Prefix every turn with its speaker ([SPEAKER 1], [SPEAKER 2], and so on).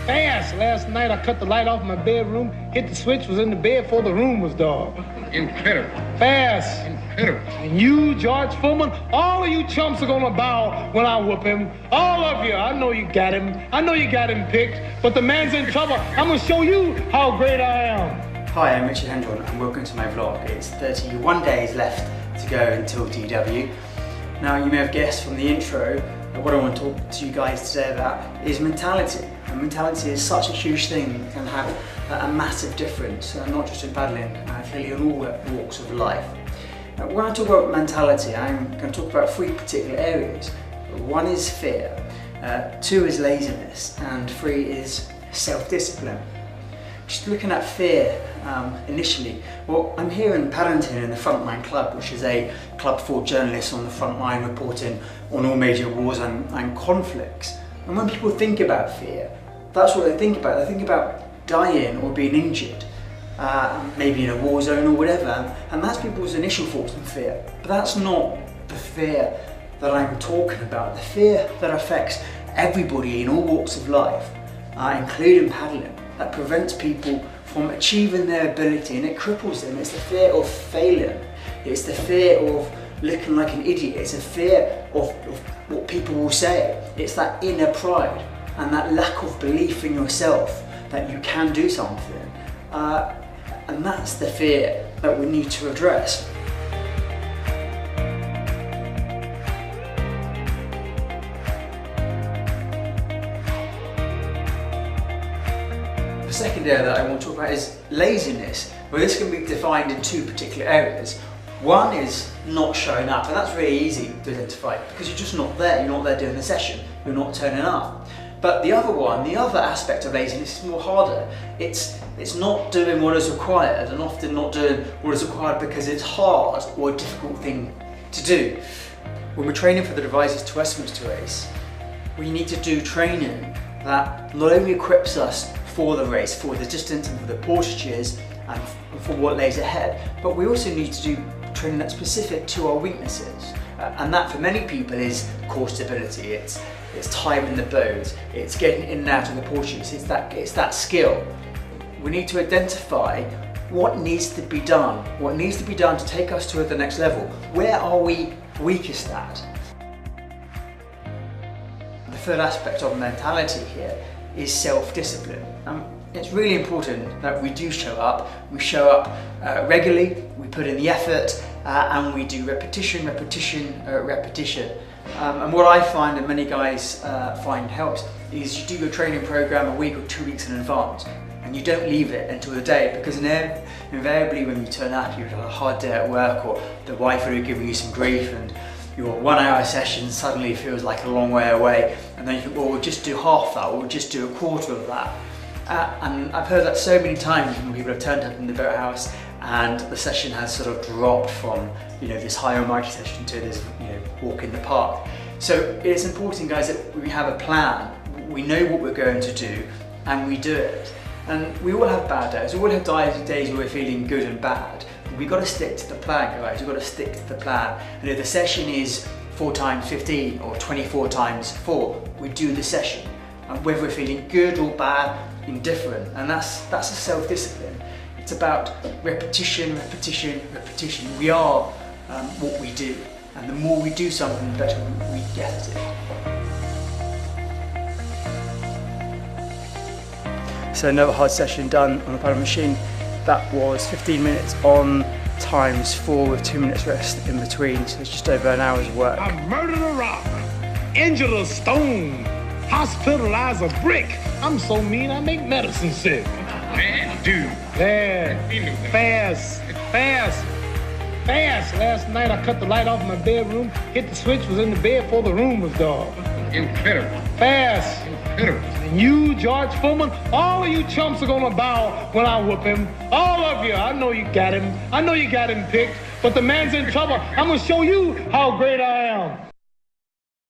[SPEAKER 1] Fast. Last night I cut the light off my bedroom, hit the switch, was in the bed before the room was dark.
[SPEAKER 2] Incredible.
[SPEAKER 1] Fast.
[SPEAKER 2] Incredible.
[SPEAKER 1] And you, George Foreman, all of you chumps are gonna bow when I whoop him. All of you. I know you got him. I know you got him picked, but the man's in trouble. I'm gonna show you how great I am.
[SPEAKER 3] Hi, I'm Richard Hendron and welcome to my vlog. It's 31 days left to go until DW. Now, you may have guessed from the intro that what I want to talk to you guys today about is mentality. And mentality is such a huge thing that can have a massive difference, not just in paddling, clearly in all walks of life. When I talk about mentality, I'm going to talk about three particular areas. One is fear, two is laziness, and three is self-discipline. Just looking at fear initially, well, I'm here in Paddington in the Frontline Club, which is a club for journalists on the front line reporting on all major wars and conflicts. And when people think about fear, that's what they think about. They think about dying or being injured, maybe in a war zone or whatever, and that's people's initial thoughts and fear. But that's not the fear that I'm talking about. The fear that affects everybody in all walks of life, including paddling, that prevents people from achieving their ability, and it cripples them. It's the fear of failing. It's the fear of looking like an idiot. It's a fear of what people will say. It's that inner pride and that lack of belief in yourself that you can do something. And that's the fear that we need to address. The second area that I want to talk about is laziness. Well, this can be defined in two particular areas. One is not showing up, and that's really easy to identify because you're just not there. You're not there doing the session. You're not turning up. But the other one, the other aspect of laziness is more harder. It's not doing what is required, and often not doing what is required because it's hard or a difficult thing to do. When we're training for the Devizes to Westminster race, we need to do training that not only equips us for the race, for the distance and for the portages and for what lays ahead, but we also need to do training that's specific to our weaknesses. And that for many people is core stability, it's timing the boat, it's getting in and out of the portages, it's that skill. We need to identify what needs to be done to take us to the next level. Where are we weakest at? The third aspect of mentality here is self-discipline. It's really important that we do show up. We show up regularly, we put in the effort, and we do repetition. And what I find, and many guys find helps, is you do your training program a week or 2 weeks in advance, and you don't leave it until the day, because invariably when you turn up, you've had a hard day at work, or the wife will give you some grief, and your 1 hour session suddenly feels like a long way away, and then you think, well, we'll just do half that, or we'll just do a quarter of that. And I've heard that so many times when people have turned up in the boathouse and the session has sort of dropped from, this high and mighty session to this, walk in the park. So it's important, guys, that we have a plan. We know what we're going to do and we do it. And we all have bad days. We all have days where we're feeling good and bad. But we've got to stick to the plan, guys. We've got to stick to the plan. And if the session is 4 times 15 or 24 times 4, we do the session. And whether we're feeling good or bad, indifferent. And that's a self-discipline. It's about repetition. We are what we do. And the more we do something, the better we get at it. So another hard session done on the paddle machine. That was 15 minutes on times 4 with 2 minutes rest in between. So it's just over an hour's work.
[SPEAKER 1] I murdered a rock, injured a stone, hospitalized a brick. I'm so mean I make medicine sick.
[SPEAKER 2] Man, dude.
[SPEAKER 1] Fast. Last night I cut the light off my bedroom, hit the switch, was in the bed before the room was dark.
[SPEAKER 2] Incredible.
[SPEAKER 1] Fast.
[SPEAKER 2] Incredible.
[SPEAKER 1] And you, George Foreman, all of you chumps are gonna bow when I whoop him. All of you. I know you got him. I know you got him picked, but the man's in trouble. I'm gonna show you how great I am.